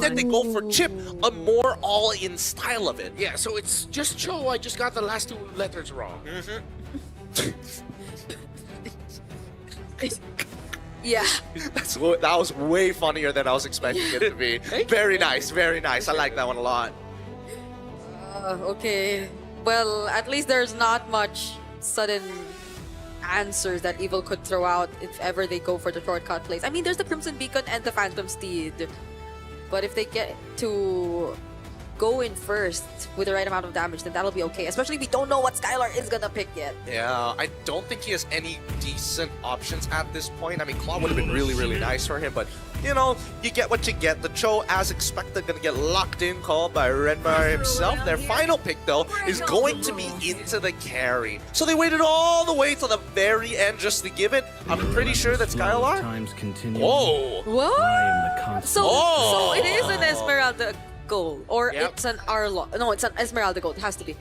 instead they go for Chip, a more all-in style of it. Yeah, so it's just Cho. I just got the last two letters wrong. Yeah. That was way funnier than I was expecting it to be. Very nice, very nice. I like that one a lot. Okay. Well, at least there's not much sudden answers that Evil could throw out if ever they go for the shortcut plays. I mean, there's the Crimson Beacon and the Phantom Steed. But if they get to go in first with the right amount of damage, then that'll be okay. Especially if we don't know what Skylar is gonna pick yet. Yeah, I don't think he has any decent options at this point. I mean, Claw would have been really, really nice for him, but you know, you get what you get. The Cho, as expected, gonna get locked in, called by Renmar himself. Their final pick, though, is going to be into the carry. So they waited all the way to the very end just to give it. I'm pretty sure that Skylar... Whoa! What? So Oh. it is an Esmeralda gold, or it's an Arlo. No, it's an Esmeralda gold. It has to be.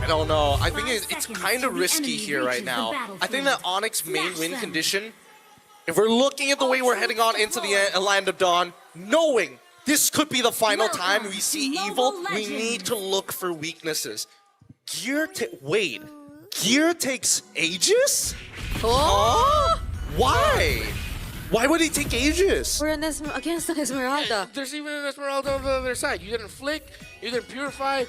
I don't know. I think it's kind of risky here right now. I think that ONIC's main win condition, if we're looking at the way we're heading on into the Land of Dawn, knowing this could be the final time we see Evil, we need to look for weaknesses. Wait, Gear takes Aegis? Oh! Why? Why would he take Aegis? We're against an Esmeralda. There's even an Esmeralda on the other side. You didn't flick, you didn't purify,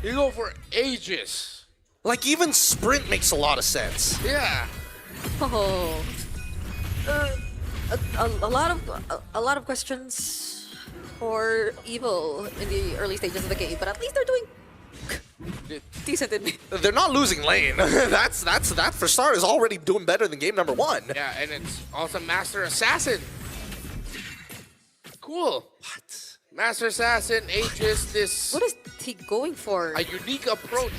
you go for Aegis. Like, even Sprint makes a lot of sense. Yeah. Oh. A lot of questions for Evil in the early stages of the game, but at least they're doing decent in me. They're not losing lane. that for start is already doing better than game number 1. Yeah, and it's also Master Assassin. Cool. What? Master Assassin, Aegis, this... What is he going for? A unique approach.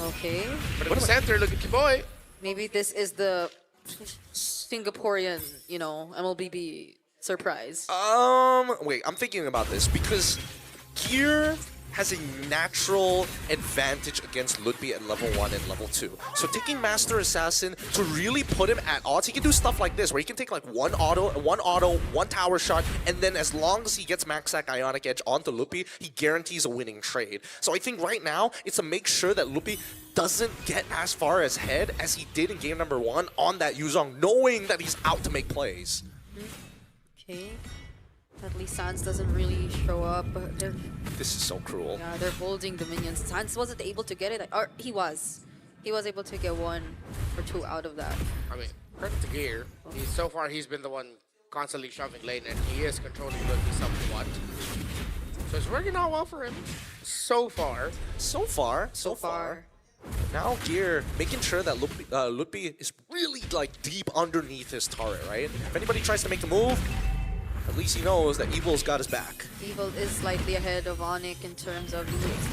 Okay. But in the center, look at your boy. Maybe this is the Singaporean, you know, mlbb surprise. Wait, I'm thinking about this because Gear has a natural advantage against Ludwig at level 1 and level 2. So taking Master Assassin to really put him at odds, he can do stuff like this, where he can take like one auto, one tower shot, and then as long as he gets Max Sack Ionic Edge onto Lupi, he guarantees a winning trade. So I think right now, it's to make sure that Lupi doesn't get as far as head as he did in game number 1 on that Yuzong, knowing that he's out to make plays. Okay. At least Sans doesn't really show up. This is so cruel. Yeah, they're holding the minions. Sans wasn't able to get it, or he was. He was able to get 1 or 2 out of that. I mean, credit to Gear. So far, he's been the one constantly shoving lane, and he is controlling Ludwig somewhat. So it's working out well for him. So far. So far. Now Gear making sure that Ludwig is really like deep underneath his turret, right? If anybody tries to make a move, at least he knows that Evil's got his back. Evil is slightly ahead of ONIC in terms of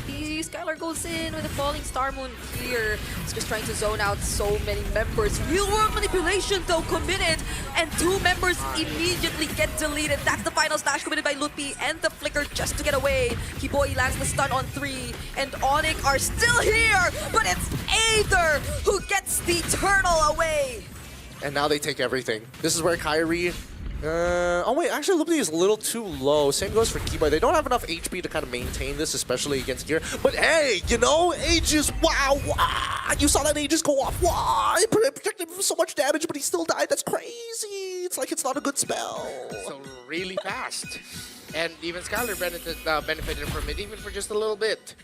the Skylar goes in with a falling Star Moon here. He's just trying to zone out so many members. Real world manipulation though committed, and 2 members immediately get deleted. That's the final slash committed by Ludwig and the flicker just to get away. Kiboy lands the stun on 3, and ONIC are still here, but it's Aether who gets the turtle away. And now they take everything. This is where Kyrie... oh wait, actually Ludwig is a little too low. Same goes for Kiboy. They don't have enough HP to kind of maintain this, especially against Gear. But hey, you know, Aegis, wow, you saw that Aegis go off. Wow, it protected him from so much damage, but he still died. That's crazy. It's like it's not a good spell. So really fast. And even Skylar benefited from it, even for just a little bit.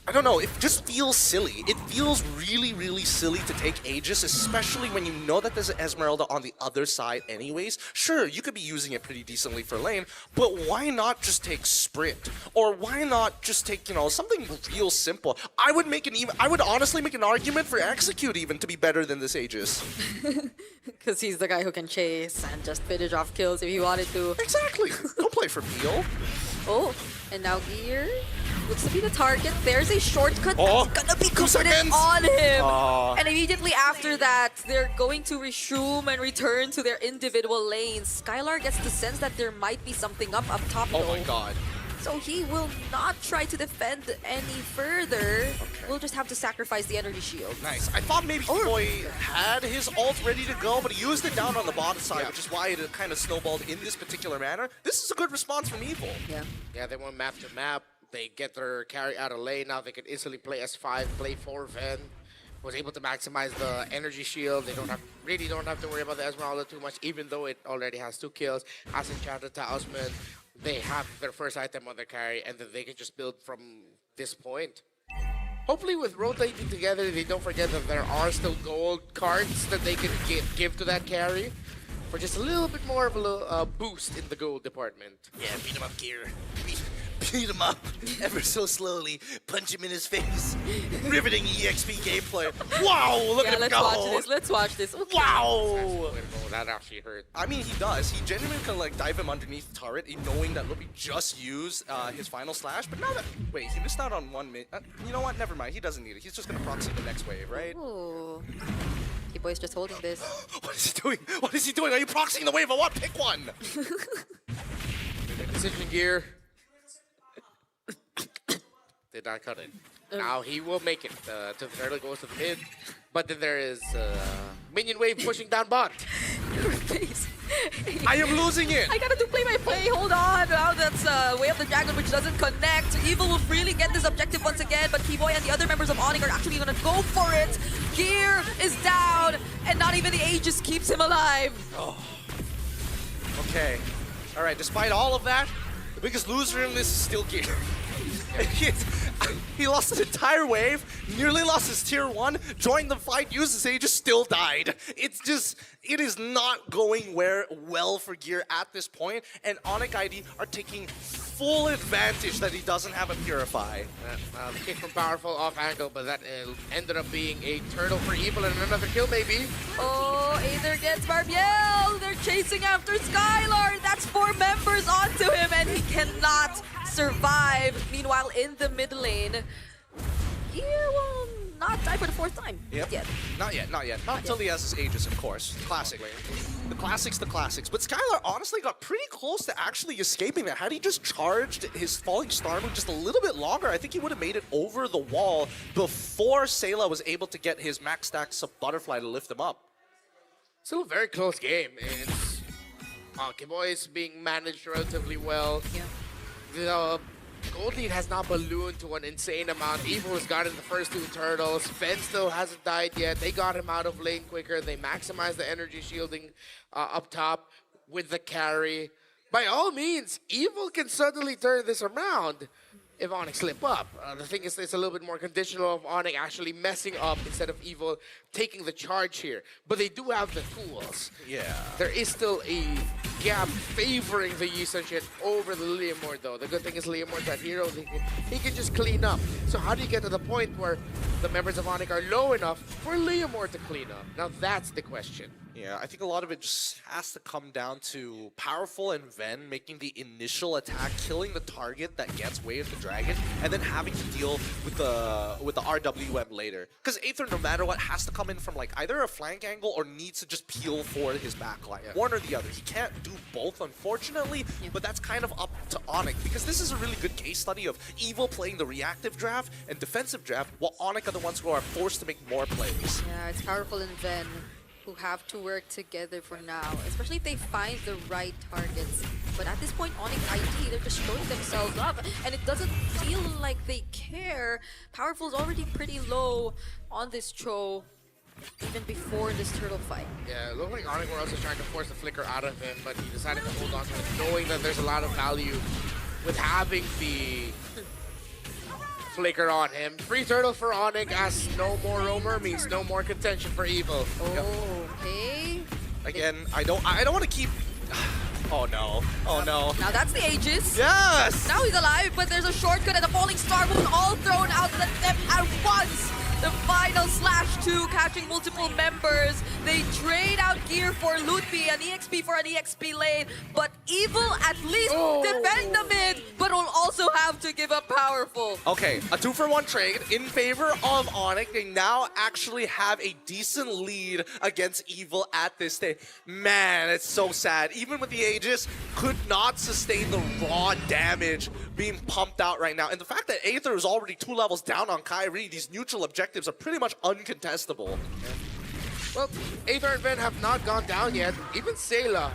I don't know, it just feels silly. It feels really, really silly to take Aegis, especially when you know that there's an Esmeralda on the other side anyways. Sure, you could be using it pretty decently for lane, but why not just take Sprint? Or why not just take, you know, something real simple? I would honestly make an argument for Execute even to be better than this Aegis. Because he's the guy who can chase and just finish off kills if he wanted to. Exactly. Don't play for Peel. Oh, and now Gear looks to be the target. There's a shortcut Oh, that's gonna be 2 committed seconds. on him. And immediately after that, they're going to resume and return to their individual lanes. Skylar gets the sense that there might be something up top Oh though. my god. So he will not try to defend any further. We'll just have to sacrifice the energy shield. Nice. I thought maybe Boy had his ult ready to go, but he used it down on the bottom side, which is why it kind of snowballed in this particular manner. This is a good response from Evil. Yeah, they went map to map. They get their carry out of lane. Now they can instantly play S5, play 4 Ven. Was able to maximize the energy shield. They really don't have to worry about the Esmeralda too much, even though it already has 2 kills. Has enchanted Talisman. They have their first item on their carry, and then they can just build from this point. Hopefully with rotating together, they don't forget that there are still gold cards that they can give to that carry for just a little bit more of a boost in the gold department. Yeah, beat him up, Gear. Beat him up ever so slowly. Punch him in his face. Riveting EXP gameplay. Wow, look at him go. Let's watch this. Okay. Wow. That actually hurt. I mean, he does. He genuinely can like dive him underneath the turret, knowing that Lupi just used his final slash. But now that wait, he missed out on 1 minute. You know what? Never mind. He doesn't need it. He's just gonna proxy the next wave, right? Ooh. Boy's just holding this. What is he doing? What is he doing? Are you proxying the wave? I want pick one. Decision Gear. Did not cut it. Now he will make it to the turtle, goes to the mid. But then there is minion wave pushing down bot. Your face. I am losing it. I gotta do play-by-play. Hold on. Now that's Way of the Dragon, which doesn't connect. Evil will freely get this objective once again, but Keyboy and the other members of ONIC are actually gonna go for it. Gear is down, and not even the Aegis keeps him alive. Oh. Okay. All right. Despite all of that, the biggest loser in this is still Gear. He lost an entire wave, nearly lost his tier 1, joined the fight, used his Aegis, still died. It's just, it is not going well for Gear at this point, and ONIC ID are taking full advantage that he doesn't have a Purify. The kick from Powerful off angle, but that ended up being a turtle for Evil and another kill maybe. Oh, Aether gets Barbiel. They're chasing after Skylar. That's 4 members onto him, and he cannot survive. Meanwhile, in the mid lane, Gear will not die for the 4th time. Yep. Yet. Not yet. Not until he has his Aegis, of course. Classic. The classics. But Skylar honestly got pretty close to actually escaping that. Had he just charged his Falling Star move just a little bit longer, I think he would have made it over the wall before Sayla was able to get his max stacks of Butterfly to lift him up. Still a very close game. It's Keyboy is being managed relatively well. Yeah. The gold lead has not ballooned to an insane amount. Evil has gotten the first 2 turtles. Fen still hasn't died yet. They got him out of lane quicker. They maximized the energy shielding up top with the carry. By all means, Evil can suddenly turn this around if ONIC slip up. The thing is, it's a little bit more conditional of ONIC actually messing up instead of Evil taking the charge here. But they do have the tools. Yeah. There is still a gap favoring the Yi Sun-Shin over the Leomord, though. The good thing is Leomord's that hero. He can just clean up. So how do you get to the point where the members of ONIC are low enough for Leomord to clean up? Now that's the question. Yeah, I think a lot of it just has to come down to Powerful and Ven making the initial attack, killing the target that gets Way of the Dragon, and then having to deal with the RWM later. Because Aether, no matter what, has to come in from like either a flank angle or needs to just peel for his backline. Yeah. One or the other. He can't do both, unfortunately, but that's kind of up to ONIC, because this is a really good case study of Evil playing the reactive draft and defensive draft, while ONIC are the ones who are forced to make more plays. Yeah, it's Powerful and Ven who have to work together for now, especially if they find the right targets. But at this point, ONIC ID, they're just showing themselves up, and it doesn't feel like they care. Powerful's already pretty low on this Cho, even before this turtle fight. Yeah, it looked like ONIC were also trying to force the flicker out of him, but he decided to hold on to it, knowing that there's a lot of value with having the flicker on him. Free turtle for ONIC, as no more roamer means no more contention for Evil. Oh, okay. Again, I don't want to keep... Oh no. Oh no. Now that's the Aegis. Yes! Now he's alive, but there's a shortcut and a falling star moon all thrown out at them at once. The final /2 catching multiple members. They trade out gear for Ludwig, an EXP for an EXP lane, but Evil at least defend the mid, but will also have to give up power. powerful. Okay, a 2-for-1 trade in favor of ONIC. They now actually have a decent lead against Evil at this stage. Man, it's so sad. Even with the Aegis, could not sustain the raw damage being pumped out right now. And the fact that Aether is already 2 levels down on Kyrie, these neutral objectives are pretty much uncontestable. Well, Aether and Ven have not gone down yet. Even Sayla.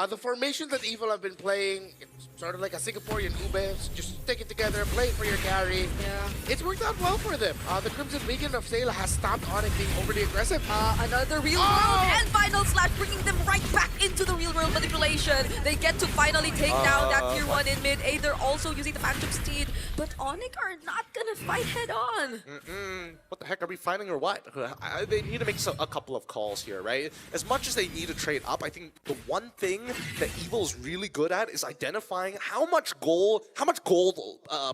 The formation that Evil have been playing, it's sort of like a Singaporean ube, just stick it together, play for your carry. Yeah. It's worked out well for them. The Crimson Legion of Sayla has stopped ONIC being overly aggressive. Another real world and final slash, bringing them right back into the real world manipulation. They get to finally take down that tier 1 in mid. Aether also using the Phantom Steed, but ONIC are not gonna fight head on. What the heck, are we fighting or what? They need to make a couple of calls here, right? As much as they need to trade up, I think the one thing that Evil is really good at is identifying how much gold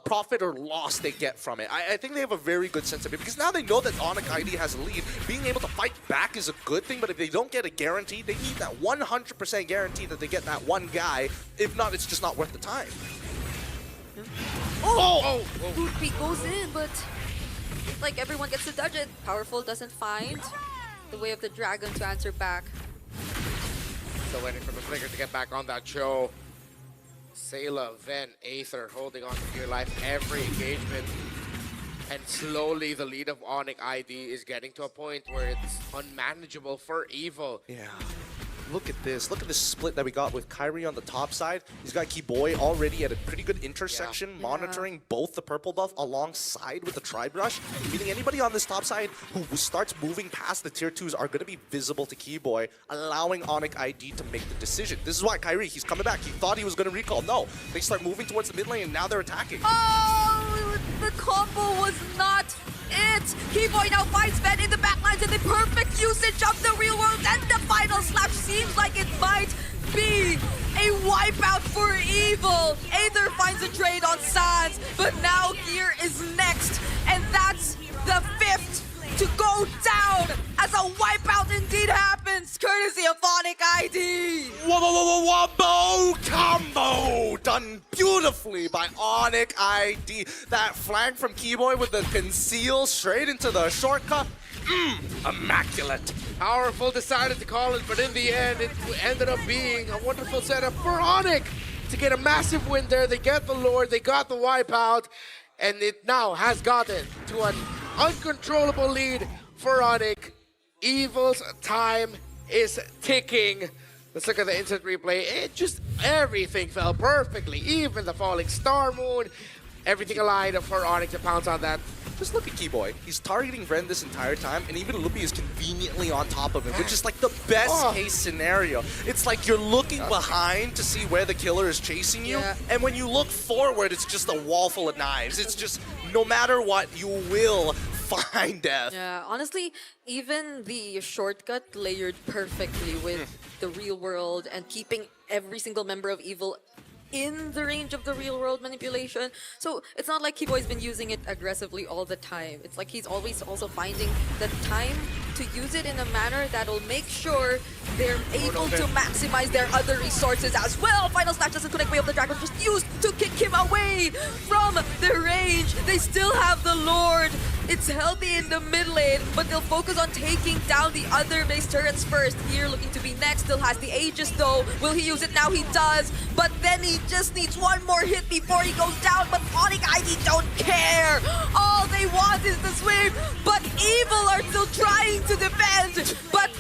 profit or loss they get from it. I think they have a very good sense of it, because now they know that ONIC ID has a lead. Being able to fight back is a good thing, but if they don't get a guarantee, they need that 100% guarantee that they get that one guy. If not, it's just not worth the time. Boot beat goes in, but it's like everyone gets to dodge it. Powerful doesn't find the way of the dragon to answer back. Still waiting for the flicker to get back on that show. Sayla, Ven, Aether holding on to dear life every engagement. And slowly the lead of ONIC ID is getting to a point where it's unmanageable for Evil. Yeah. Look at this. Look at this split that we got with Kyrie on the top side. He's got Keyboy already at a pretty good intersection, monitoring both the purple buff alongside with the Tribe Rush. Meaning anybody on this top side who starts moving past the tier 2s are going to be visible to Keyboy, allowing ONIC ID to make the decision. This is why Kyrie, he's coming back. He thought he was going to recall. No, they start moving towards the mid lane and now they're attacking. Oh, the combo was not it. Keyboy now finds Ven in the backlines, and the perfect usage of the real world, and the final slash seems like it might be a wipeout for Evil. Aether finds a trade on Sans, but now Gear is next, and that's the 5th to go down as a wipeout indeed happens, courtesy of ONIC ID. Wombo combo done beautifully by ONIC ID. That flank from Keyboy with the conceal straight into the shortcut. Immaculate. Powerful decided to call it, but in the end, it ended up being a wonderful setup for ONIC to get a massive win there. They get the Lord, they got the wipeout, and it now has gotten to an uncontrollable lead for ONIC. Evil's time is ticking. Let's look at the instant replay. It just, everything fell perfectly. Even the falling star moon, everything aligned for ONIC to pounce on that. Just look at Keyboy. He's targeting Ren this entire time, and even Lupi is conveniently on top of him, which is like the best case scenario. It's like you're looking behind to see where the killer is chasing you, and when you look forward, it's just a wall full of knives. It's just, no matter what, you will find death. Yeah, honestly, even the shortcut layered perfectly with the real world and keeping every single member of Evil in the range of the real world manipulation. So it's not like Keyboy's been using it aggressively all the time. It's like he's always also finding the time to use it in a manner that'll make sure they're able to maximize their other resources as well. Final Slash doesn't connect way of the dragon, just used to kick him away from the range. They still have the Lord. It's healthy in the mid lane, but they'll focus on taking down the other base turrets first. Here looking to be next, still has the Aegis though. Will he use it now? He does, but then he just needs one more hit before he goes down, but ONIC ID don't care. All they want is the sweep, but Evil are still trying to defend, but